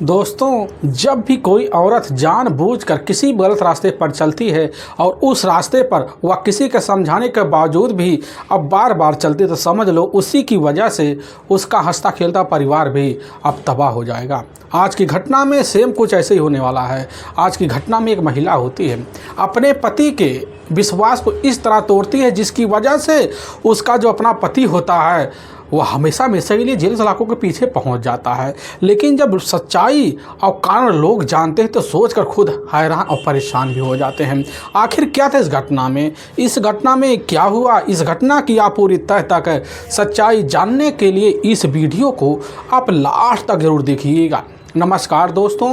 दोस्तों, जब भी कोई औरत जानबूझकर किसी गलत रास्ते पर चलती है और उस रास्ते पर वह किसी के समझाने के बावजूद भी अब बार बार चलती, तो समझ लो उसी की वजह से उसका हंसता खेलता परिवार भी अब तबाह हो जाएगा। आज की घटना में सेम कुछ ऐसे ही होने वाला है। आज की घटना में एक महिला होती है, अपने पति के विश्वास को इस तरह तोड़ती है जिसकी वजह से उसका जो अपना पति होता है वह हमेशा हमेशा के लिए जेल सलाखों के पीछे पहुंच जाता है। लेकिन जब सच्चाई और कारण लोग जानते हैं तो सोचकर खुद हैरान और परेशान भी हो जाते हैं। आखिर क्या था इस घटना में क्या हुआ, इस घटना की आप पूरी तह तक सच्चाई जानने के लिए इस वीडियो को आप लास्ट तक जरूर देखिएगा। नमस्कार दोस्तों,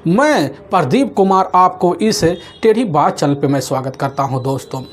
मैं प्रदीप कुमार आपको इस टेढ़ी बात चैनल पे मैं स्वागत करता हूं।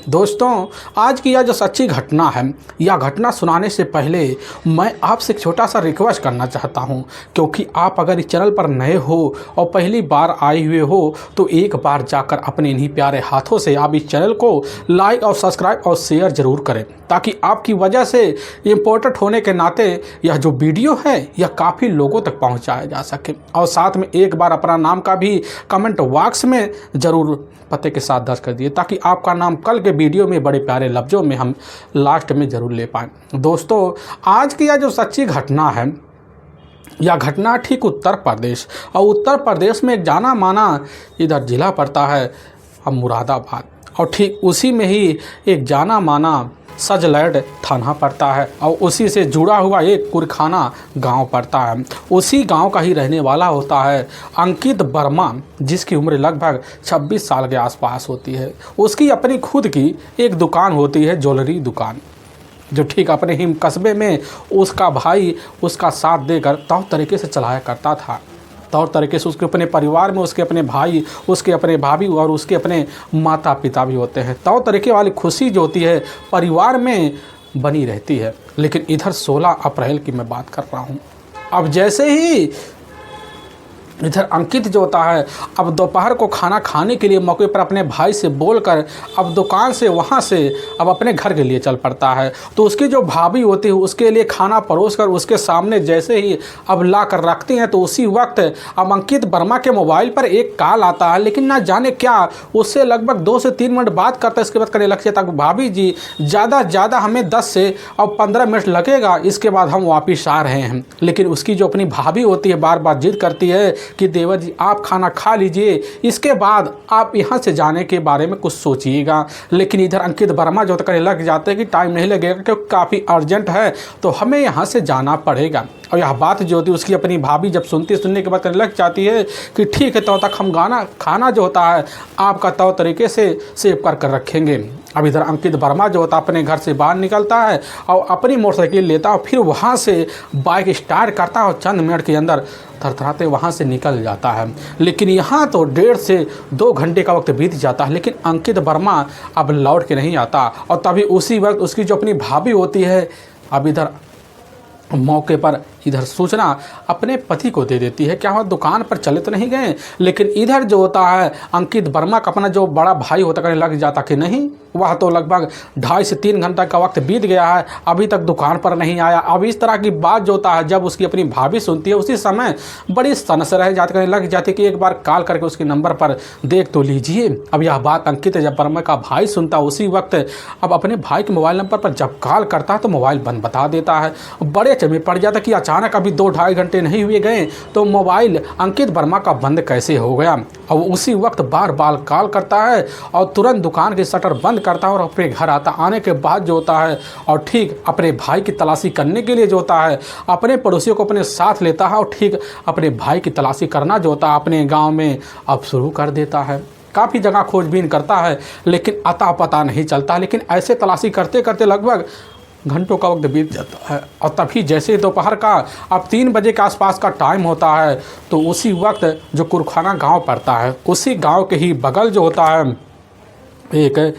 दोस्तों आज की यह जो सच्ची घटना है, यह घटना सुनाने से पहले मैं आपसे एक छोटा सा रिक्वेस्ट करना चाहता हूं, क्योंकि आप अगर इस चैनल पर नए हो और पहली बार आए हुए हो तो एक बार जाकर अपने इन्हीं प्यारे हाथों से आप इस चैनल को लाइक और सब्सक्राइब और शेयर ज़रूर करें, ताकि आपकी वजह से इम्पोर्टेंट होने के नाते यह जो वीडियो है यह काफ़ी लोगों तक पहुंचाया जा सके। और साथ में एक बार अपना नाम का भी कमेंट बॉक्स में ज़रूर पते के साथ दर्ज कर दिए, ताकि आपका नाम कल के वीडियो में बड़े प्यारे लफ्ज़ों में हम लास्ट में ज़रूर ले पाएँ। दोस्तों आज की यह जो सच्ची घटना है, यह घटना ठीक उत्तर प्रदेश, और उत्तर प्रदेश में एक जाना माना इधर ज़िला पड़ता है अब मुरादाबाद, और ठीक उसी में ही एक जाना माना सजलैड थाना पड़ता है, और उसी से जुड़ा हुआ एक कुरखाना गांव पड़ता है। उसी गांव का ही रहने वाला होता है अंकित वर्मा, जिसकी उम्र लगभग 26 साल के आसपास होती है। उसकी अपनी खुद की एक दुकान होती है, ज्वेलरी दुकान, जो ठीक अपने ही कस्बे में उसका भाई उसका साथ देकर तौर तरीके से चलाया करता था। तौर तरीके से उसके अपने परिवार में उसके अपने भाई, उसके अपने भाभी और उसके अपने माता पिता भी होते हैं। तौर तरीके वाली खुशी जो होती है परिवार में बनी रहती है। लेकिन इधर 16 अप्रैल की मैं बात कर रहा हूँ। अब जैसे ही इधर अंकित जो होता है अब दोपहर को खाना खाने के लिए मौके पर अपने भाई से बोलकर अब दुकान से वहाँ से अब अपने घर के लिए चल पड़ता है। तो उसकी जो भाभी होती है उसके लिए खाना परोसकर उसके सामने जैसे ही अब ला कर रखती हैं, तो उसी वक्त अब अंकित वर्मा के मोबाइल पर एक कॉल आता है। लेकिन ना जाने क्या उससे लगभग 2 से 3 मिनट बात करता है। इसके बाद करने लग जाता है, भाभी जी ज़्यादा हमें 10 से अब 15 मिनट लगेगा, इसके बाद हम वापस आ रहे हैं। लेकिन उसकी जो अपनी भाभी होती है बार बार जिद करती है कि देवर जी आप खाना खा लीजिए, इसके बाद आप यहाँ से जाने के बारे में कुछ सोचिएगा। लेकिन इधर अंकित वर्मा जो करने लग जाते हैं कि टाइम नहीं लगेगा, क्योंकि काफ़ी अर्जेंट है, तो हमें यहाँ से जाना पड़ेगा। और यह बात जो होती है उसकी अपनी भाभी जब सुनने के बाद करने लग जाती है कि ठीक है, तो तक हम खाना जो होता है आपका तौर तरीके से सेव कर रखेंगे। अब इधर अंकित वर्मा जो होता है अपने घर से बाहर निकलता है और अपनी मोटरसाइकिल लेता है, फिर वहाँ से बाइक स्टार्ट करता है और चंद मिनट के अंदर थरथराते वहाँ से निकल जाता है। लेकिन यहाँ तो 1.5 से 2 घंटे का वक्त बीत जाता है, लेकिन अंकित वर्मा अब लौट के नहीं आता। और तभी उसी वक्त उसकी जो अपनी भाभी होती है अब इधर मौके पर इधर सूचना अपने पति को दे देती है। क्या वह दुकान पर चले तो नहीं गए। लेकिन इधर जो होता है अंकित वर्मा का अपना जो बड़ा भाई होता करने लग जाता कि नहीं, वह तो लगभग 2.5 से 3 घंटा का वक्त बीत गया है, अभी तक दुकान पर नहीं आया। अब इस तरह की बात जो होता है जब उसकी अपनी भाभी सुनती है, उसी समय बड़ी सनस रह जाती करने लग जाती कि एक बार कॉल करके उसके नंबर पर देख तो लीजिए। अब यह बात अंकित जब वर्मा का भाई सुनता उसी वक्त अब अपने भाई के मोबाइल नंबर पर जब कॉल करता है तो मोबाइल बंद बता देता है। बड़े चमे पड़ जाता कि अचानक अभी 2-2.5 घंटे नहीं हुए गए तो मोबाइल अंकित वर्मा का बंद कैसे हो गया। और उसी वक्त बार बार कॉल करता है और तुरंत दुकान के शटर बंद करता है और अपने घर आता। आने के बाद जो होता है और ठीक अपने भाई की तलाशी करने के लिए जो होता है अपने पड़ोसियों को अपने साथ लेता है और ठीक अपने भाई की तलाशी करना जो होता है अपने गाँव में अब शुरू कर देता है। काफ़ी जगह खोजबीन करता है लेकिन अता पता नहीं चलता। लेकिन ऐसे तलाशी करते करते लगभग घंटों का वक्त बीत जाता है। और तभी जैसे दोपहर का अब 3 बजे के आसपास का टाइम होता है, तो उसी वक्त जो कुरखाना गांव पड़ता है उसी गांव के ही बगल जो होता है एक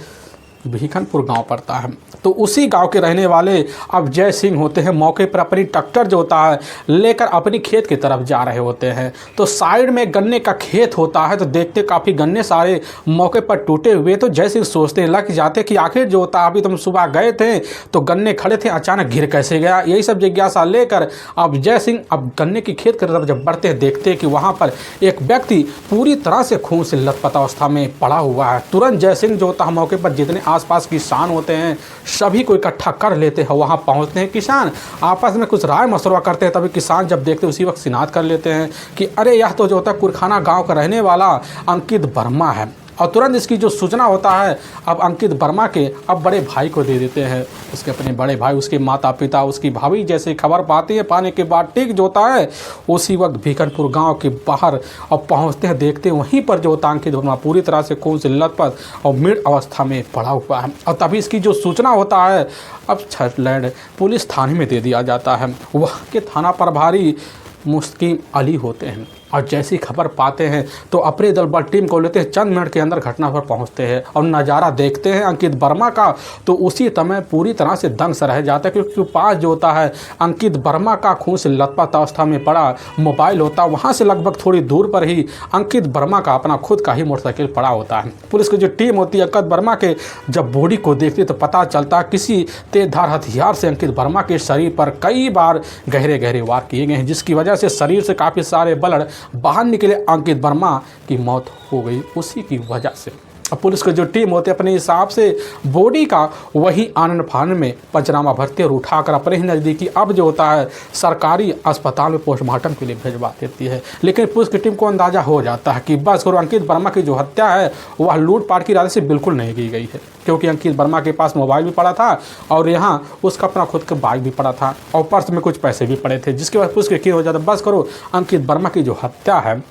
भीखनपुर गांव पड़ता है। तो उसी गांव के रहने वाले अब जय सिंह होते हैं, मौके पर अपनी ट्रैक्टर जो होता है लेकर अपनी खेत की तरफ जा रहे होते हैं। तो साइड में गन्ने का खेत होता है, तो देखते काफ़ी गन्ने सारे मौके पर टूटे हुए। तो जय सिंह सोचते लग जाते कि आखिर जो होता अभी तुम सुबह गए थे तो गन्ने खड़े थे, अचानक गिर कैसे गया। यही सब जिज्ञासा लेकर अब जय सिंह अब गन्ने की खेत की तरफ जब बढ़ते हैं, देखते कि वहाँ पर एक व्यक्ति पूरी तरह से खून से लथपथ अवस्था में पड़ा हुआ है। तुरंत जय सिंह जो होता है मौके पर जितने आसपास किसान होते हैं सभी को इकट्ठा कर लेते हैं। वहाँ पहुँचते हैं, किसान आपस में कुछ राय मशवरा करते हैं। तभी किसान जब देखते उसी वक्त शिनाख्त कर लेते हैं कि अरे यह तो जो होता है कुरखाना गाँव का रहने वाला अंकित वर्मा है। और तुरंत इसकी जो सूचना होता है अब अंकित वर्मा के अब बड़े भाई को दे देते हैं। उसके अपने बड़े भाई, उसके माता पिता, उसकी भाभी जैसे खबर पाती है, पाने के बाद ठीक जो होता है उसी वक्त भीखनपुर गांव के बाहर अब पहुंचते हैं। देखते हैं वहीं पर जो होता अंकित वर्मा पूरी तरह से खून से लथपथ और मृत अवस्था में पड़ा हुआ है। और तभी इसकी जो सूचना होता है अब छठलैंड पुलिस थाने में दे दिया जाता है। वह के थाना प्रभारी मुस्किन अली होते हैं और जैसी खबर पाते हैं तो अपने दल बल टीम को लेते हैं, चंद मिनट के अंदर घटना पर पहुंचते हैं और नज़ारा देखते हैं अंकित वर्मा का। तो उसी समय पूरी तरह से दंग से रह जाता है, क्योंकि पास जो होता है अंकित वर्मा का खून से लथपथ अवस्था में पड़ा मोबाइल होता है। वहाँ से लगभग थोड़ी दूर पर ही अंकित वर्मा का अपना खुद का ही मोटरसाइकिल पड़ा होता है। पुलिस की जो टीम होती है अंकित वर्मा के जब बॉडी को देखती है तो पता चलता है किसी तेजधार हथियार से अंकित वर्मा के शरीर पर कई बार गहरे गहरे वार किए गए हैं, जिसकी वजह से शरीर से काफ़ी सारे ब्लड बाहर निकले। अंकित वर्मा की मौत हो गई उसी की वजह से। अब पुलिस की जो टीम होती है अपने हिसाब से बॉडी का वही आनन फानन में पंचनामा भरती और उठाकर अपने ही नज़दीकी अब जो होता है सरकारी अस्पताल में पोस्टमार्टम के लिए भिजवा देती है। लेकिन पुलिस की टीम को अंदाज़ा हो जाता है कि बस करो अंकित वर्मा की जो हत्या है वह लूटपाट की इरादे से बिल्कुल नहीं की गई है, क्योंकि अंकित वर्मा के पास मोबाइल भी पड़ा था और यहाँ उसका अपना खुद का बाइक भी पड़ा था और पर्स में कुछ पैसे भी पड़े थे, जिसके बाद पुलिस की यकीन हो जाता बस करो अंकित वर्मा की जो हत्या है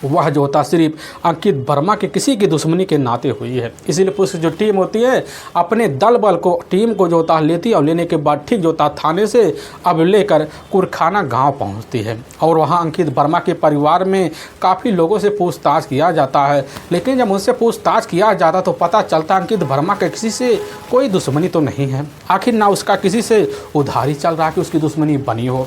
वह जो होता सिर्फ अंकित वर्मा के किसी की दुश्मनी के नाते हुई है। इसीलिए पुलिस की जो टीम होती है अपने दल बल को टीम को जो होता लेती है और लेने के बाद ठीक जो होता थाने से अब लेकर कुरखाना गांव पहुंचती है और वहां अंकित वर्मा के परिवार में काफ़ी लोगों से पूछताछ किया जाता है। लेकिन जब उनसे पूछताछ किया जाता तो पता चलता अंकित वर्मा के किसी से कोई दुश्मनी तो नहीं है। आखिर ना उसका किसी से उधारी चल रहा कि उसकी दुश्मनी बनी हो।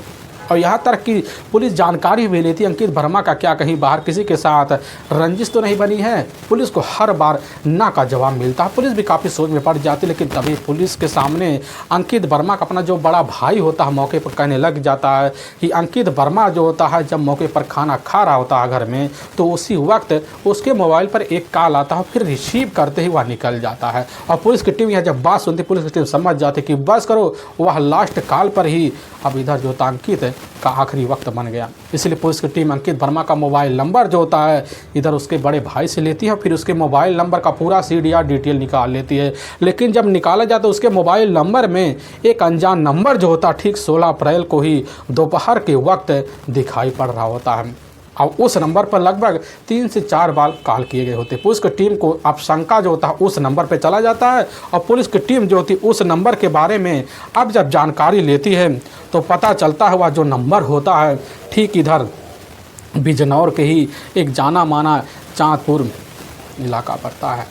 और यहाँ तक कि पुलिस जानकारी भी लेती अंकित वर्मा का क्या कहीं बाहर किसी के साथ रंजिश तो नहीं बनी है। पुलिस को हर बार ना का जवाब मिलता है, पुलिस भी काफ़ी सोच में पड़ जाती। लेकिन तभी पुलिस के सामने अंकित वर्मा का अपना जो बड़ा भाई होता है मौके पर कहने लग जाता है कि अंकित वर्मा जो होता है जब मौके पर खाना खा रहा होता है घर में तो उसी वक्त उसके मोबाइल पर एक कॉल आता है, फिर रिसीव करते ही वह निकल जाता है। और पुलिस की टीम यह जब बात सुनती पुलिस की टीम समझ जाती कि बस करो वह लास्ट कॉल पर ही अब इधर जो होता अंकित का आखिरी वक्त बन गया। इसलिए पुलिस की टीम अंकित वर्मा का मोबाइल नंबर जो होता है इधर उसके बड़े भाई से लेती है, फिर उसके मोबाइल नंबर का पूरा CDR डिटेल निकाल लेती है। लेकिन जब निकाला जाता है उसके मोबाइल नंबर में एक अनजान नंबर जो होता ठीक 16 अप्रैल को ही दोपहर के वक्त दिखाई पड़ रहा होता है और उस नंबर पर लगभग 3 से 4 बार कॉल किए गए होते। पुलिस की टीम को अब शंका जो होता है उस नंबर पर चला जाता है और पुलिस की टीम जो होती उस नंबर के बारे में अब जब जानकारी लेती है तो पता चलता है वह जो नंबर होता है ठीक इधर बिजनौर के ही एक जाना माना चांदपुर इलाका पड़ता है।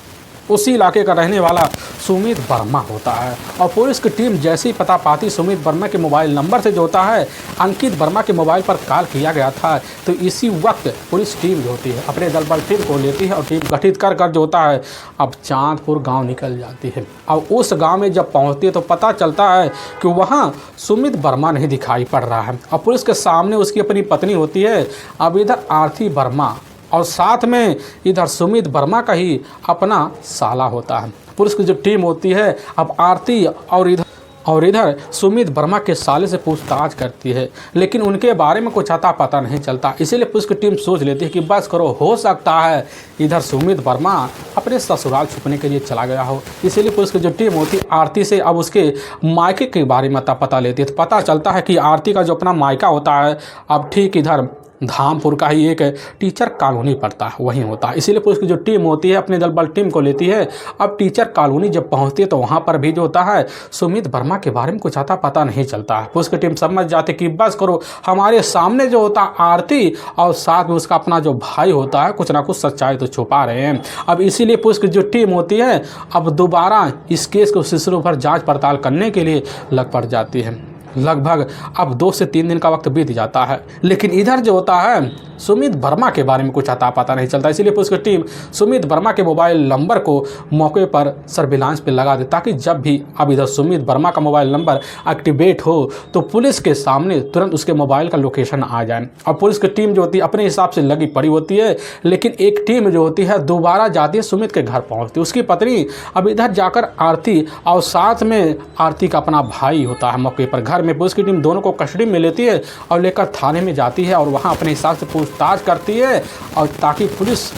उसी इलाके का रहने वाला सुमित वर्मा होता है और पुलिस की टीम जैसे ही पता पाती सुमित वर्मा के मोबाइल नंबर से जो होता है अंकित वर्मा के मोबाइल पर कॉल किया गया था, तो इसी वक्त पुलिस टीम जो होती है अपने दल बल टीम को लेती है और टीम गठित कर जो होता है अब चांदपुर गांव निकल जाती है। और उस गांव में जब पहुंचती है तो पता चलता है कि वहां सुमित वर्मा नहीं दिखाई पड़ रहा है और पुलिस के सामने उसकी अपनी पत्नी होती है अब इधर आरती वर्मा और साथ में इधर सुमित वर्मा का ही अपना साला होता है। पुलिस की जो टीम होती है अब आरती और इधर सुमित वर्मा के साले से पूछताछ करती है, लेकिन उनके बारे में कुछ अता पता नहीं चलता। इसीलिए पुलिस की टीम सोच लेती है कि बस करो हो सकता है इधर सुमित वर्मा अपने ससुराल छुपने के लिए चला गया हो। इसीलिए पुलिस की जो टीम होती है आरती से अब उसके मायके के बारे में अता पता लेती है। तो पता चलता है कि आरती का जो अपना मायका होता है अब ठीक इधर धामपुर का ही एक टीचर कॉलोनी पड़ता है, वहीं होता है। इसीलिए पुलिस की जो टीम होती है अपने दल बल टीम को लेती है। अब टीचर कॉलोनी जब पहुंचती है तो वहां पर भी जो होता है सुमित वर्मा के बारे में कुछ आता पता नहीं चलता है। पुलिस की टीम समझ जाती कि बस करो, हमारे सामने जो होता है आरती और साथ में उसका अपना जो भाई होता है कुछ ना कुछ सच्चाई तो छुपा रहे हैं। अब इसीलिए पुलिस की जो टीम होती है अब दोबारा इस केस को सिलसिलों पर जाँच पड़ताल करने के लिए लग पड़ जाती है। लगभग अब 2 से 3 दिन का वक्त बीत जाता है, लेकिन इधर जो होता है सुमित वर्मा के बारे में कुछ अता पता नहीं चलता। इसीलिए पुलिस की टीम सुमित वर्मा के मोबाइल नंबर को मौके पर सर्विलांस पे लगा दे, ताकि जब भी अब इधर सुमित वर्मा का मोबाइल नंबर एक्टिवेट हो तो पुलिस के सामने तुरंत उसके मोबाइल का लोकेशन आ जाए। और पुलिस की टीम जो होती है अपने हिसाब से लगी पड़ी होती है, लेकिन एक टीम जो होती है दोबारा जाती है सुमित के घर पहुँचती है। उसकी पत्नी अब इधर जाकर आरती और साथ में आरती का अपना भाई होता है मौके पर। घर में पुलिस की टीम दोनों को कस्टडी में लेती है और लेकर थाने में जाती है और वहाँ अपने हिसाब से पूछताछ करती है, और ताकि पुलिस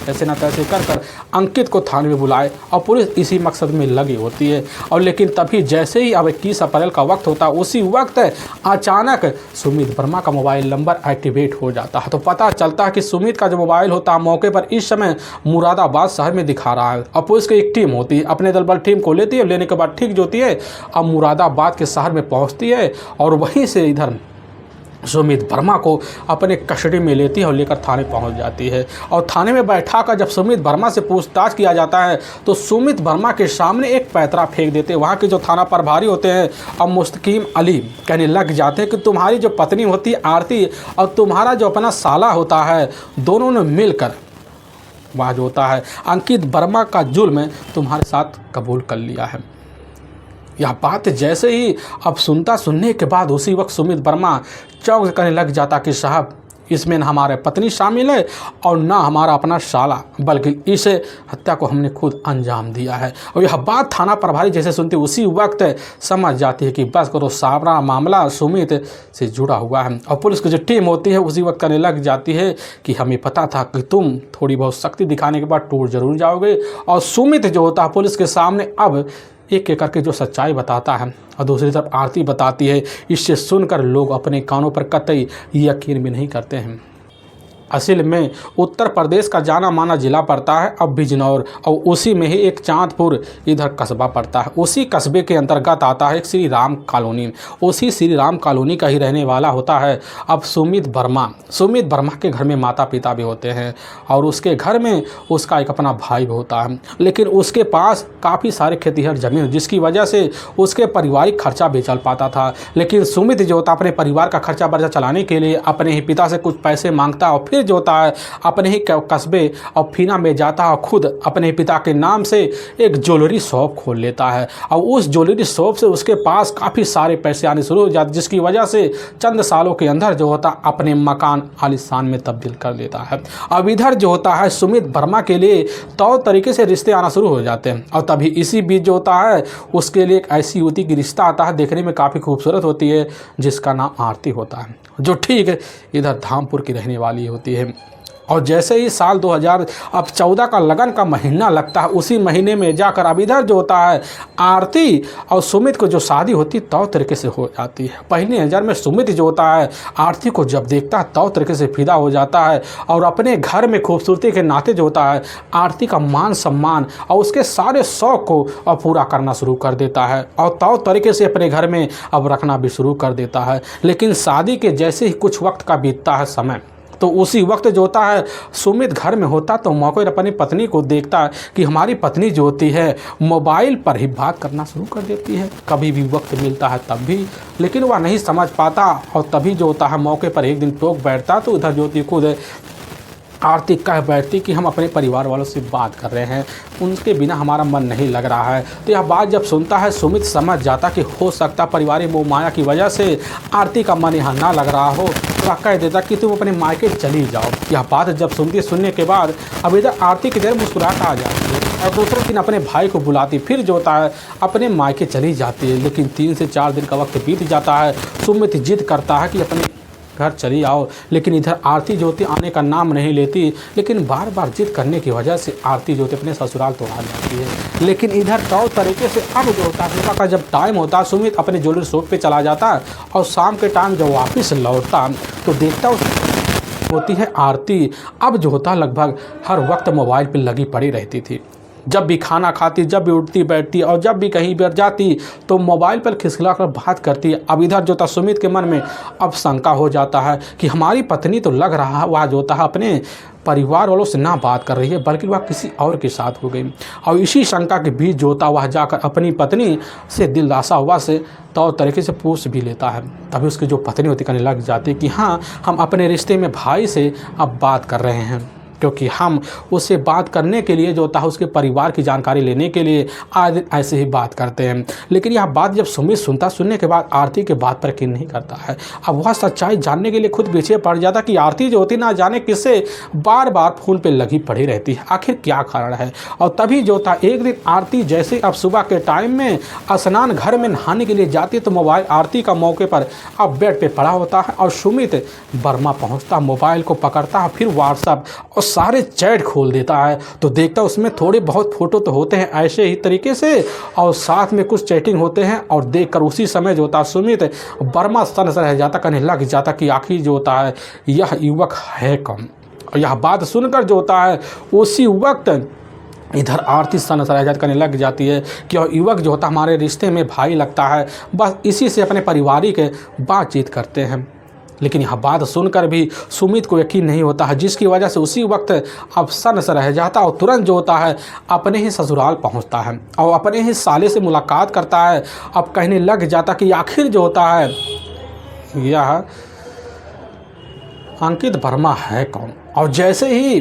ऐसे ना तैसे कर अंकित को थाने में बुलाए, और पुलिस इसी मकसद में लगी होती है। और लेकिन तभी जैसे ही अब 21 अप्रैल का वक्त होता है उसी वक्त अचानक सुमित वर्मा का मोबाइल नंबर एक्टिवेट हो जाता है। तो पता चलता है कि सुमित का जो मोबाइल होता है मौके पर इस समय मुरादाबाद शहर में दिखा रहा है। और पुलिस की एक टीम होती है अपने दल बल टीम को लेती है, लेने के बाद ठीक जो होती है अब मुरादाबाद के शहर में पहुँचती है और वहीं से इधर सुमित वर्मा को अपने कस्टडी में लेती है और लेकर थाने पहुंच जाती है। और थाने में बैठा कर जब सुमित वर्मा से पूछताछ किया जाता है तो सुमित वर्मा के सामने एक पैतरा फेंक देते हैं। वहाँ के जो थाना प्रभारी होते हैं और मुस्तकीम अली कहने लग जाते हैं कि तुम्हारी जो पत्नी होती है आरती और तुम्हारा जो अपना साला होता है दोनों ने मिलकर वहाँ जो होता है अंकित वर्मा का जुल्म तुम्हारे साथ कबूल कर लिया है। यह बात जैसे ही अब सुनने के बाद उसी वक्त सुमित वर्मा चौंक करने लग जाता कि साहब इसमें न हमारे पत्नी शामिल है और ना हमारा अपना साला, बल्कि इस हत्या को हमने खुद अंजाम दिया है। और यह बात थाना प्रभारी जैसे सुनते उसी वक्त समझ जाती है कि बस करो सारा मामला सुमित से जुड़ा हुआ है। और पुलिस की जो टीम होती है उसी वक्त करने लग जाती है कि हमें पता था कि तुम थोड़ी बहुत शक्ति दिखाने के बाद टूट जरूर जाओगे। और सुमित जो होता है पुलिस के सामने अब एक एक करके जो सच्चाई बताता है और दूसरी तरफ आरती बताती है। इससे सुनकर लोग अपने कानों पर कतई यकीन भी नहीं करते हैं। असल में उत्तर प्रदेश का जाना माना ज़िला पड़ता है अब बिजनौर, और उसी में ही एक चांदपुर इधर कस्बा पड़ता है। उसी कस्बे के अंतर्गत आता है एक श्री राम कॉलोनी। उसी श्री राम कॉलोनी का ही रहने वाला होता है अब सुमित वर्मा। सुमित वर्मा के घर में माता पिता भी होते हैं और उसके घर में उसका एक अपना भाई भी होता है, लेकिन उसके पास काफ़ी सारे खेतीहर ज़मीन जिसकी वजह से उसके पारिवारिक खर्चा भी चल पाता था। लेकिन सुमित जो होता अपने परिवार का खर्चा बर्चा चलाने के लिए अपने ही पिता से कुछ पैसे मांगता और फिर जो होता है अपने ही कस्बे और फीना में जाता है, खुद अपने पिता के नाम से एक ज्वेलरी शॉप खोल लेता है। और उस ज्वेलरी शॉप से उसके पास काफ़ी सारे पैसे आने शुरू हो जाते, जिसकी वजह से चंद सालों के अंदर जो होता अपने मकान आलिशान में तब्दील कर लेता है। अब इधर जो होता है सुमित वर्मा के लिए तौर तरीके से रिश्ते आना शुरू हो जाते हैं। और तभी इसी बीच जो होता है उसके लिए एक ऐसी युवती की रिश्ता आता है, देखने में काफ़ी खूबसूरत होती है, जिसका नाम आरती होता है, जो ठीक इधर धामपुर की रहने वाली होती है। और जैसे ही साल 2014 का लगन का महीना लगता है उसी महीने में जाकर अब इधर जो होता है आरती और सुमित को जो शादी होती तौर तरीके से हो जाती है। पहली नज़र में सुमित जो होता है आरती को जब देखता है तौर तरीके से फिदा हो जाता है और अपने घर में खूबसूरती के नाते जो होता है आरती का मान सम्मान और उसके सारे शौक़ को अब पूरा करना शुरू कर देता है और तौर तरीके से अपने घर में अब रखना भी शुरू कर देता है। लेकिन शादी के जैसे ही कुछ वक्त का बीतता है समय, तो उसी वक्त जो होता है सुमित घर में होता तो मौके पर अपनी पत्नी को देखता है कि हमारी पत्नी जो होती है मोबाइल पर ही बात करना शुरू कर देती है, कभी भी वक्त मिलता है तब भी। लेकिन वह नहीं समझ पाता और तभी जो होता है मौके पर एक दिन टोक बैठता तो उधर जो होती खुद आरती कह बैठती कि हम अपने परिवार वालों से बात कर रहे हैं, उनके बिना हमारा मन नहीं लग रहा है। तो यह बात जब सुनता है सुमित समझ जाता कि हो सकता पारिवारिक मोह माया की वजह से आरती का मन यहाँ ना लग रहा हो, तो वह कह देता कि तुम अपने मायके चली जाओ। यह बात जब सुनने के बाद अब इधर आरती की देर मुस्कुराहट आ जाती है और दूसरे दिन अपने भाई को बुलाती, फिर जो होता है अपने मायके चली जाती है। लेकिन 3 से 4 दिन का वक्त बीत जाता है, सुमित जिद करता है कि अपने घर चली आओ, लेकिन इधर आरती जो होती आने का नाम नहीं लेती। लेकिन बार बार जिद करने की वजह से आरती जो होती अपने ससुराल तो आ जाती है। लेकिन इधर तौर तरीके से अब जो होता है सुबह का जब टाइम होता सुमित अपने ज्वेलरी शॉप पे चला जाता और शाम के टाइम जब वापस लौटता तो देखता होती है आरती, अब जो होता लगभग हर वक्त मोबाइल पर लगी पड़ी रहती थी। जब भी खाना खाती, जब भी उठती बैठती और जब भी कहीं पर जाती तो मोबाइल पर खिसला कर बात करती। अब इधर जो था सुमित के मन में अब शंका हो जाता है कि हमारी पत्नी तो लग रहा है वह जो था अपने परिवार वालों से ना बात कर रही है, बल्कि वह किसी और के साथ हो गई। और इसी शंका के बीच जो होता वह जाकर अपनी पत्नी से दिलासा हुआ से तौर तरीके से पूछ भी लेता है। तभी उसकी जो पत्नी होती कहने लग जाती कि हाँ, हम अपने रिश्ते में भाई से अब बात कर रहे हैं, क्योंकि हम उससे बात करने के लिए जो होता है उसके परिवार की जानकारी लेने के लिए आज ऐसे ही बात करते हैं। लेकिन यह बात जब सुमित सुनने के बाद आरती के बात पर यकीन नहीं करता है। अब वह सच्चाई जानने के लिए खुद पीछे पड़ जाता कि आरती जो होती ना जाने किससे बार बार फ़ोन पे लगी पड़ी रहती है, आखिर क्या कारण है। और तभी जो था एक दिन आरती जैसे अब सुबह के टाइम में स्नान घर में नहाने के लिए जाती है तो मोबाइल आरती का मौके पर अब बेड पर पड़ा होता है और सुमित वर्मा पहुँचता, मोबाइल को पकड़ता है, फिर व्हाट्सअप और सारे चैट खोल देता है। तो देखता उसमें थोड़े बहुत फ़ोटो तो होते हैं ऐसे ही तरीके से और साथ में कुछ चैटिंग होते हैं। और देखकर उसी समय जो होता सुमित वर्मा सन रह जाता, कहने लग जाता कि आखिर जो होता है यह युवक है कौन। और यह बात सुनकर जो होता है उसी वक्त इधर आरती सन रह जाती, कहने लग जाती है कि और युवक जो होता हमारे रिश्ते में भाई लगता है, बस इसी से अपने पारिवारिक बातचीत करते हैं। लेकिन यह बात सुनकर भी सुमित को यकीन नहीं होता है, जिसकी वजह से उसी वक्त अब सन से रह जाता और तुरंत जो होता है अपने ही ससुराल पहुंचता है और अपने ही साले से मुलाकात करता है। अब कहने लग जाता कि आखिर जो होता है यह अंकित वर्मा है कौन। और जैसे ही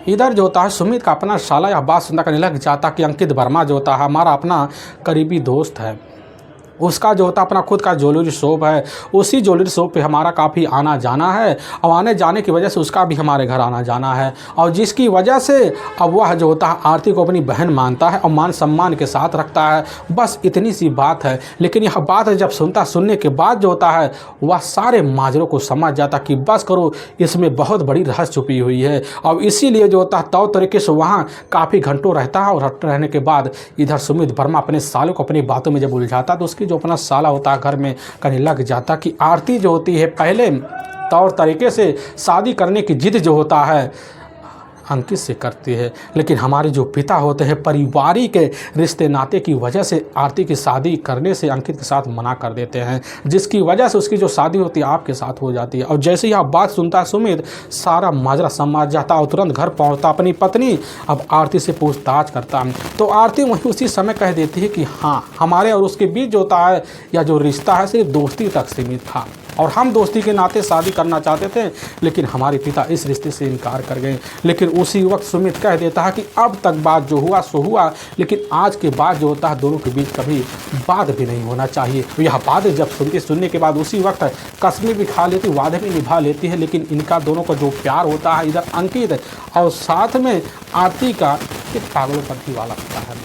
इधर जो होता है सुमित का अपना साला यह बात सुनता कहने लग जाता कि अंकित वर्मा जो होता है हमारा अपना करीबी दोस्त है, उसका जो होता अपना खुद का ज्वेलरी शॉप है, उसी ज्वेलरी शॉप पे हमारा काफ़ी आना जाना है और आने जाने की वजह से उसका भी हमारे घर आना जाना है। और जिसकी वजह से अब वह जो होता है आरती को अपनी बहन मानता है और मान सम्मान के साथ रखता है। बस इतनी सी बात है। लेकिन यह बात जब सुनने के बाद जो होता है वह सारे माजरों को समझ जाता कि बस करो, इसमें बहुत बड़ी रहस्य छुपी हुई है। और इसीलिए जो होता है तौर तरीके से वहाँ काफ़ी घंटों रहता है। और रहने के बाद इधर सुमित वर्मा अपने सालों को अपनी बातों में जब उलझाता तो उसकी जो अपना साला होता है घर में कहने लग जाता कि आरती जो होती है पहले तौर तरीके से शादी करने की जिद जो होता है अंकित से करती है, लेकिन हमारे जो पिता होते हैं पारिवारिक रिश्ते नाते की वजह से आरती की शादी करने से अंकित के साथ मना कर देते हैं, जिसकी वजह से उसकी जो शादी होती है आपके साथ हो जाती है। और जैसे ही आप बात सुनता है सुमित सारा माजरा समझ जाता और तुरंत घर पहुंचता, अपनी पत्नी अब आरती से पूछताछ करता। तो आरती वहीं उसी समय कह देती है कि हाँ, हमारे और उसके बीच जो होता है या जो रिश्ता है सिर्फ दोस्ती तक सीमित था और हम दोस्ती के नाते शादी करना चाहते थे, लेकिन हमारे पिता इस रिश्ते से इनकार कर गए। लेकिन उसी वक्त सुमित कह देता है कि अब तक बात जो हुआ सो हुआ, लेकिन आज के बाद जो होता है दोनों के बीच कभी बात भी नहीं होना चाहिए। तो यह बात जब सुनने के बाद उसी वक्त कसमें भी खा लेती, वादे भी निभा लेती है। लेकिन इनका दोनों का जो प्यार होता है इधर अंकित और साथ में आरती का एक पागलोपंथी वाला होता है,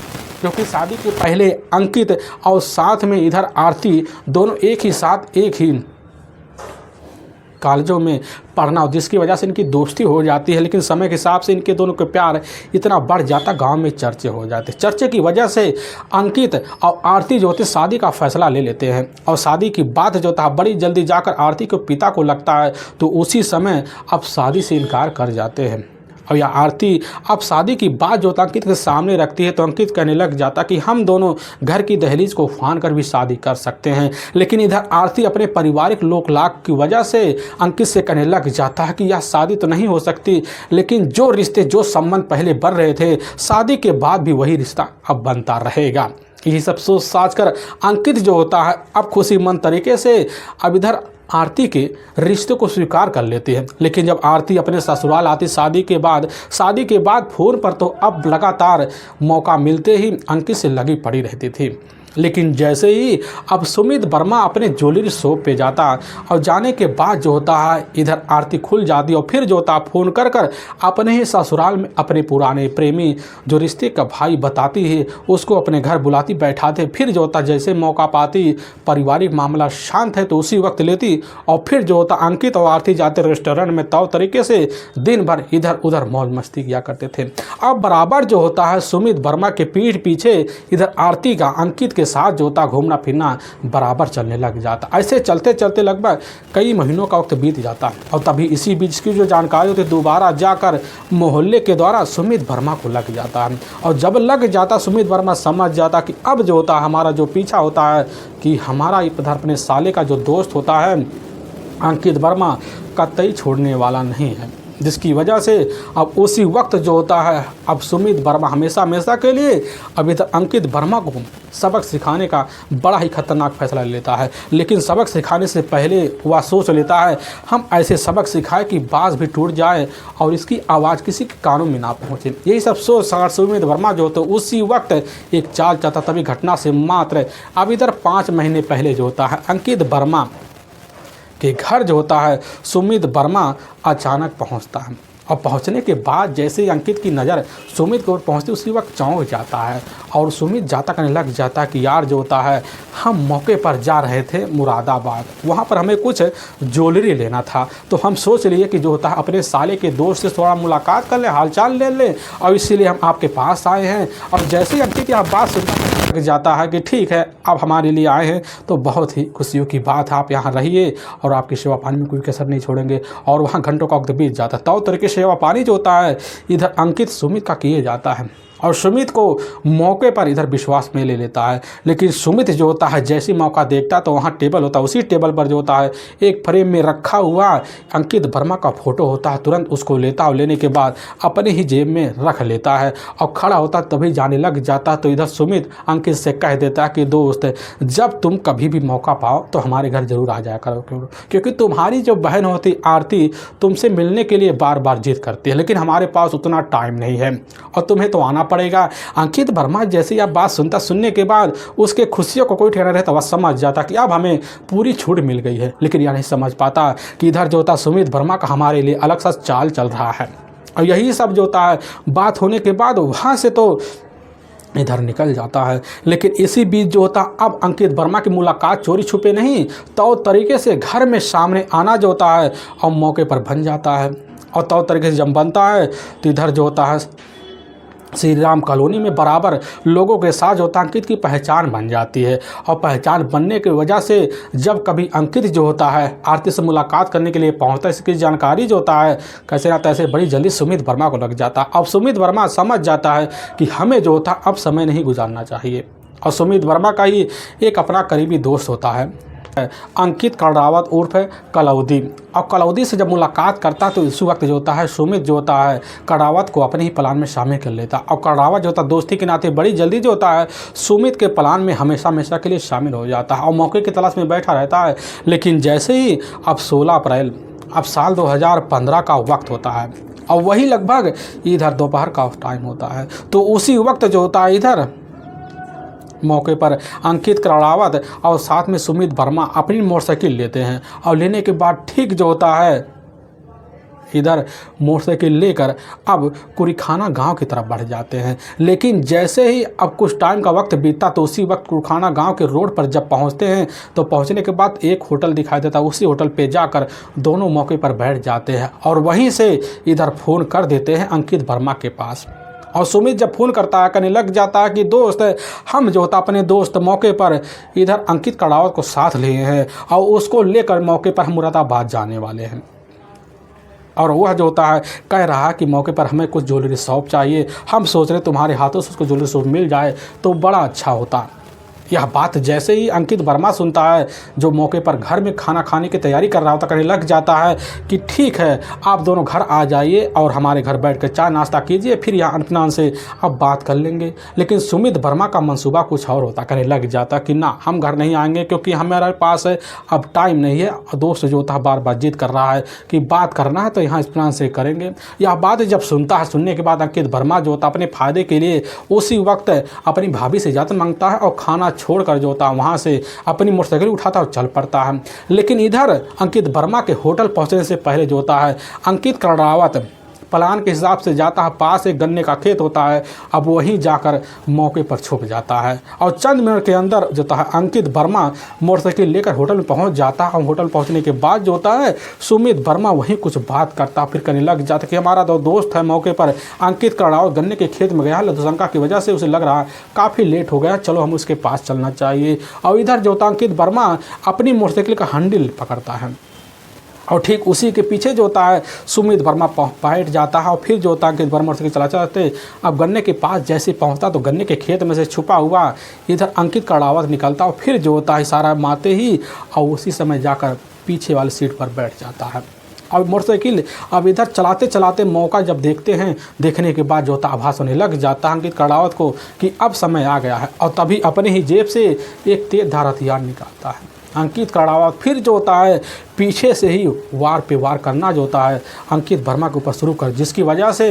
क्योंकि शादी के पहले अंकित और साथ में इधर आरती दोनों एक ही साथ एक ही कॉलेजों में पढ़ना, जिसकी वजह से इनकी दोस्ती हो जाती है। लेकिन समय के हिसाब से इनके दोनों के प्यार इतना बढ़ जाता, गांव में चर्चे हो जाते। चर्चे की वजह से अंकित और आरती जो होती शादी का फैसला ले लेते हैं और शादी की बात जो था बड़ी जल्दी जाकर आरती के पिता को लगता है, तो उसी समय अब शादी से इनकार कर जाते हैं। और यह आरती अब शादी की बात जो अंकित के सामने रखती है तो अंकित कहने लग जाता कि हम दोनों घर की दहलीज को फान कर भी शादी कर सकते हैं। लेकिन इधर आरती अपने पारिवारिक लोक लाग की वजह से अंकित से कहने लग जाता है कि यह शादी तो नहीं हो सकती, लेकिन जो रिश्ते जो संबंध पहले बढ़ रहे थे शादी के बाद भी वही रिश्ता अब बनता रहेगा। यही सब सोच साच कर अंकित जो होता है अब खुशीमंद तरीके से अब इधर आरती के रिश्ते को स्वीकार कर लेती है। लेकिन जब आरती अपने ससुराल आती शादी के बाद फोन पर तो अब लगातार मौका मिलते ही अंकित से लगी पड़ी रहती थी। लेकिन जैसे ही अब सुमित वर्मा अपने ज्वेलरी शॉप पे जाता और जाने के बाद जो होता है इधर आरती खुल जाती और फिर जो होता फ़ोन कर अपने ही ससुराल में अपने पुराने प्रेमी जो रिश्ते का भाई बताती है उसको अपने घर बुलाती बैठाते। फिर जो होता जैसे मौका पाती, पारिवारिक मामला शांत है तो उसी वक्त लेती और फिर जो होता अंकित और आरती जाते रेस्टोरेंट में तौर तरीके से दिन भर इधर उधर मौज मस्ती किया करते थे। अब बराबर जो होता है सुमित वर्मा के पीठ पीछे इधर आरती का अंकित के साथ जो होता घूमना फिरना बराबर चलने लग जाता। ऐसे चलते चलते लगभग कई महीनों का वक्त बीत जाता और तभी इसी बीच की जो जानकारी होती दोबारा जाकर मोहल्ले के द्वारा सुमित वर्मा को लग जाता है। और जब लग जाता सुमित वर्मा समझ जाता कि अब जो होता हमारा जो पीछा होता है कि हमारा इधर अपने साले का जो दोस्त होता है अंकित वर्मा कतई छोड़ने वाला नहीं है, जिसकी वजह से अब उसी वक्त जो होता है अब सुमित वर्मा हमेशा हमेशा के लिए अब इधर अंकित वर्मा को सबक सिखाने का बड़ा ही खतरनाक फैसला लेता है। लेकिन सबक सिखाने से पहले वह सोच लेता है हम ऐसे सबक सिखाए कि बाँस भी टूट जाए और इसकी आवाज़ किसी के कानों में ना पहुँचे। यही सब सोच सुमित वर्मा जो होता है उसी वक्त एक चाल चलता। तभी घटना से मात्र अब इधर 5 महीने पहले जो होता है अंकित वर्मा के घर जो होता है सुमित वर्मा अचानक पहुंचता है। और पहुंचने के बाद जैसे ही अंकित की नज़र सुमित की ओर पहुँचती उसी वक्त चौंक जाता है और सुमित जाता करने लग जाता है कि यार जो होता है हम मौके पर जा रहे थे मुरादाबाद, वहाँ पर हमें कुछ ज्वेलरी लेना था, तो हम सोच लिए कि जो होता है अपने साले के दोस्त से थोड़ा मुलाकात कर लें, हालचाल ले लें और इसीलिए हम आपके पास आए हैं। और जैसे ही अंकित यह बात सुनता लग जाता है कि ठीक है आप हमारे लिए आए हैं तो बहुत ही खुशियों की बात है, आप यहाँ रहिए और आपकी सेवा पानी में कोई कसर नहीं छोड़ेंगे। और वहाँ घंटों का वक्त बीत जाता है। तो तरीके से सेवा पानी जो होता है इधर अंकित सुमित का किए जाता है और सुमित को मौके पर इधर विश्वास में ले लेता है। लेकिन सुमित जो होता है जैसी मौका देखता तो वहाँ टेबल होता है, उसी टेबल पर जो होता है एक फ्रेम में रखा हुआ अंकित वर्मा का फोटो होता है। तुरंत उसको लेता और लेने के बाद अपने ही जेब में रख लेता है और खड़ा होता तभी जाने लग जाता। तो इधर सुमित अंकित से कह देता है कि दोस्त जब तुम कभी भी मौका पाओ तो हमारे घर जरूर आ जाया करो, क्योंकि तुम्हारी जो बहन होती आरती तुमसे मिलने के लिए बार बार जिद करती है, लेकिन हमारे पास उतना टाइम नहीं है और तुम्हें तो आना पड़ेगा। अंकित वर्मा जैसे यह बात सुनने के बाद उसके खुशियों को कोई ठिकाना रहता, वह समझ जाता कि अब हमें पूरी छूट मिल गई है। लेकिन यह नहीं समझ पाता कि इधर जो होता सुमित वर्मा का हमारे लिए अलग सा चाल चल रहा है। और यही सब जो होता है बात होने के बाद वहाँ से तो इधर निकल जाता है। लेकिन इसी बीच जो होता अब अंकित वर्मा की मुलाकात चोरी छुपे नहीं तो तरीके से घर में सामने आना जो होता है और मौके पर बन जाता है। और तो तरीके से जब बनता है तो इधर जो होता है श्री राम कॉलोनी में बराबर लोगों के साथ जो होता अंकित की पहचान बन जाती है। और पहचान बनने की वजह से जब कभी अंकित जो होता है आरती से मुलाकात करने के लिए पहुंचता है, इसकी जानकारी जो होता है कैसे ना तैसे बड़ी जल्दी सुमित वर्मा को लग जाता है। अब सुमित वर्मा समझ जाता है कि हमें जो होता अब समय नहीं गुजारना चाहिए। और सुमित वर्मा का ही एक अपना करीबी दोस्त होता है अंकित कररावत उर्फ कलौदी। और कलौदी से जब मुलाकात करता तो इस वक्त जो होता है सुमित जो होता है कररावत को अपने ही प्लान में शामिल कर लेता। और कररावत जो होता है दोस्ती के नाते बड़ी जल्दी जो होता है सुमित के प्लान में हमेशा हमेशा के लिए शामिल हो जाता है और मौके की तलाश में बैठा रहता है। लेकिन जैसे ही अब 16 अप्रैल अब साल 2015 का वक्त होता है और वही लगभग इधर दोपहर का टाइम होता है, तो उसी वक्त जो होता है इधर मौके पर अंकित कररावत और साथ में सुमित वर्मा अपनी मोटरसाइकिल लेते हैं। और लेने के बाद ठीक जो होता है इधर मोटरसाइकिल लेकर अब कुरीखाना गांव की तरफ बढ़ जाते हैं। लेकिन जैसे ही अब कुछ टाइम का वक्त बीतता तो उसी वक्त कुरीखाना गांव के रोड पर जब पहुंचते हैं तो पहुंचने के बाद एक होटल दिखाई देता है। उसी होटल पे जाकर दोनों मौके पर बैठ जाते हैं और वहीं से इधर फ़ोन कर देते हैं अंकित वर्मा के पास। और सुमित जब फ़ोन करता है कहने लग जाता है कि दोस्त हम जो होता अपने दोस्त मौके पर इधर अंकित कररावत को साथ लिए हैं और उसको लेकर मौके पर हम मुरादाबाद जाने वाले हैं। और वह जो होता है कह रहा है कि मौके पर हमें कुछ ज्वेलरी शॉप चाहिए, हम सोच रहे तुम्हारे हाथों से उसको ज्वेलरी शॉप मिल जाए तो बड़ा अच्छा होता। यह बात जैसे ही अंकित वर्मा सुनता है जो मौके पर घर में खाना खाने की तैयारी कर रहा होता कहने लग जाता है कि ठीक है आप दोनों घर आ जाइए और हमारे घर बैठ कर चाय नाश्ता कीजिए, फिर यहाँ इत्मीनान से अब बात कर लेंगे। लेकिन सुमित वर्मा का मंसूबा कुछ और होता, कहने लग जाता कि ना हम घर नहीं आएंगे क्योंकि हमारे पास अब टाइम नहीं है। दोस्त जो होता है बार बार जिद कर रहा है कि बात करना है तो यहाँ इत्मीनान से करेंगे। यह बात जब सुनता है सुनने के बाद अंकित वर्मा जो होता अपने फ़ायदे के लिए उसी वक्त अपनी भाभी से इजाज़त मांगता है और खाना छोड़कर जो होता है वहाँ से अपनी मोटरसाइकिल उठाता और चल पड़ता है। लेकिन इधर अंकित वर्मा के होटल पहुँचने से पहले जो होता है अंकित कररावत प्लान के हिसाब से जाता है, पास एक गन्ने का खेत होता है, अब वहीं जाकर मौके पर छुप जाता है और चंद मिनट के अंदर जो है अंकित वर्मा मोटरसाइकिल लेकर होटल में पहुंच जाता है। और होटल पहुंचने के बाद जो होता है सुमित वर्मा वहीं कुछ बात करता, फिर कहने लग जाता कि हमारा दोस्त है मौके पर अंकित करड़ावत गन्ने के खेत में गया है, लघुशंका की वजह से उसे लग रहा है काफ़ी लेट हो गया, चलो हम उसके पास चलना चाहिए। और इधर जो होता अंकित वर्मा अपनी मोटरसाइकिल का हैंडल पकड़ता है और ठीक उसी के पीछे जो होता है सुमित वर्मा बैठ जाता है और फिर जो होता है अंकित वर्मा मोटरसाइकिल चला चलाते अब गन्ने के पास जैसे पहुंचता तो गन्ने के खेत में से छुपा हुआ इधर अंकित करड़ावत निकलता और फिर जो होता है इशारा मारते ही और उसी समय जाकर पीछे वाली सीट पर बैठ जाता है। अब मोटरसाइकिल अब इधर चलाते चलाते मौका जब देखते हैं, देखने के बाद जो होता आभास होने लग जाता है अंकित करड़ावत को कि अब समय आ गया है और तभी अपने ही जेब से एक तेज धार हथियार निकालता है। अंकित करड़ावत फिर जो होता है पीछे से ही वार पे वार करना जो होता है अंकित वर्मा के ऊपर शुरू कर, जिसकी वजह से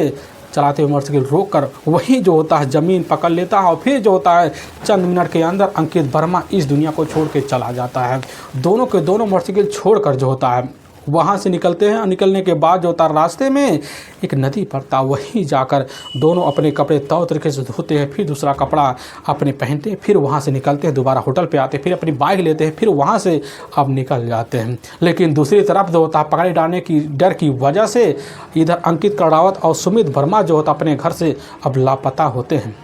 चलाते हुए मोटरसाइकिल रोक कर वहीं जो होता है ज़मीन पकड़ लेता है और फिर जो होता है चंद मिनट के अंदर अंकित वर्मा इस दुनिया को छोड़ के चला जाता है। दोनों के दोनों मोटरसाइकिल छोड़कर जो होता है वहाँ से निकलते हैं और निकलने के बाद जो होता रास्ते में एक नदी पड़ता, वहीं जाकर दोनों अपने कपड़े तौ तरीके से धोते हैं, फिर दूसरा कपड़ा अपने पहनते हैं, फिर वहाँ से निकलते हैं, दोबारा होटल पे आते हैं, फिर अपनी बाइक लेते हैं, फिर वहाँ से अब निकल जाते हैं। लेकिन दूसरी तरफ जो होता है पकड़े जाने की डर की वजह से इधर अंकित करड़ावत और सुमित वर्मा जो होता अपने घर से अब लापता होते हैं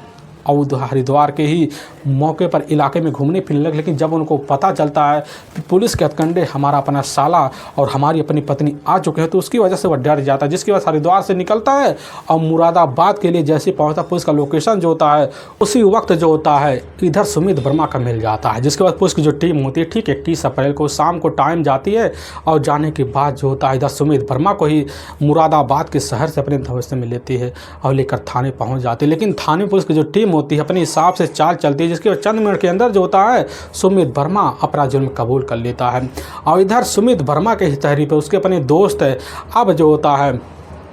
और हरिद्वार के ही मौके पर इलाके में घूमने फिरने लगे। लेकिन जब उनको पता चलता है कि पुलिस के हथकंडे हमारा अपना साला और हमारी अपनी पत्नी आ चुके हैं तो उसकी वजह से वह डर जाता है, जिसकी वजह से हरिद्वार से निकलता है और मुरादाबाद के लिए जैसे पहुंचता पुलिस का लोकेशन जो होता है उसी वक्त जो होता है इधर सुमित वर्मा का मिल जाता है। जिसके बाद पुलिस की जो टीम होती है ठीक 31 अप्रैल को शाम को टाइम जाती है और जाने के बाद जो होता है इधर सुमित वर्मा को ही मुरादाबाद के शहर से अपने भविष्य में लेती है और लेकर थाने पहुँच जाती है। लेकिन थाने पुलिस की जो टीम होती है अपने हिसाब से चाल चलती है, जिसके चंद मिनट के अंदर जो होता है सुमित वर्मा अपना जुर्म कबूल कर लेता है। और इधर सुमित वर्मा के तहरीर पर उसके अपने दोस्त है अब जो होता है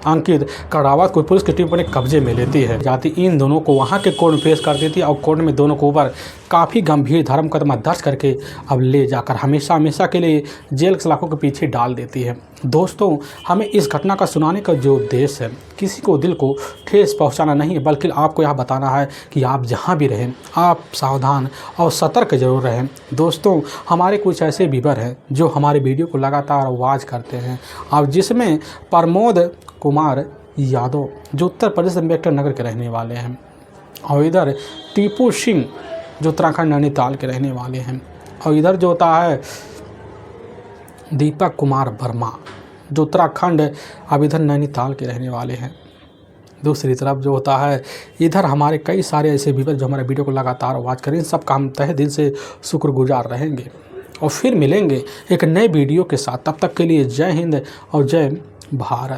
अंकित करड़ावत को पुलिस की टीम अपने कब्जे में लेती है जाती, इन दोनों को वहाँ के कोर्ट में पेश कर देती है और कोर्ट में दोनों को ऊपर काफ़ी गंभीर धर्म मुकदमा दर्ज करके अब ले जाकर हमेशा हमेशा के लिए जेल के सलाखों के पीछे डाल देती है। दोस्तों हमें इस घटना का सुनाने का जो उद्देश्य है किसी को दिल को ठेस पहुंचाना नहीं है, बल्कि आपको यह बताना है कि आप जहां भी रहें आप सावधान और सतर्क जरूर रहें। दोस्तों हमारे कुछ ऐसे व्यूअर हैं जो हमारे वीडियो को लगातार वॉच करते हैं और जिसमें प्रमोद कुमार यादव जो उत्तर प्रदेश अम्बेडकर नगर के रहने वाले हैं और इधर टीपू सिंह जो उत्तराखंड नैनीताल के रहने वाले हैं और इधर जो होता है दीपक कुमार वर्मा जो उत्तराखंड अब इधर नैनीताल के रहने वाले हैं। दूसरी तरफ जो होता है इधर हमारे कई सारे ऐसे व्यूअर जो हमारे वीडियो को लगातार वॉच करें, सबका हम तहे दिल से शुक्रगुजार रहेंगे और फिर मिलेंगे एक नए वीडियो के साथ। तब तक के लिए जय हिंद और जय भारत।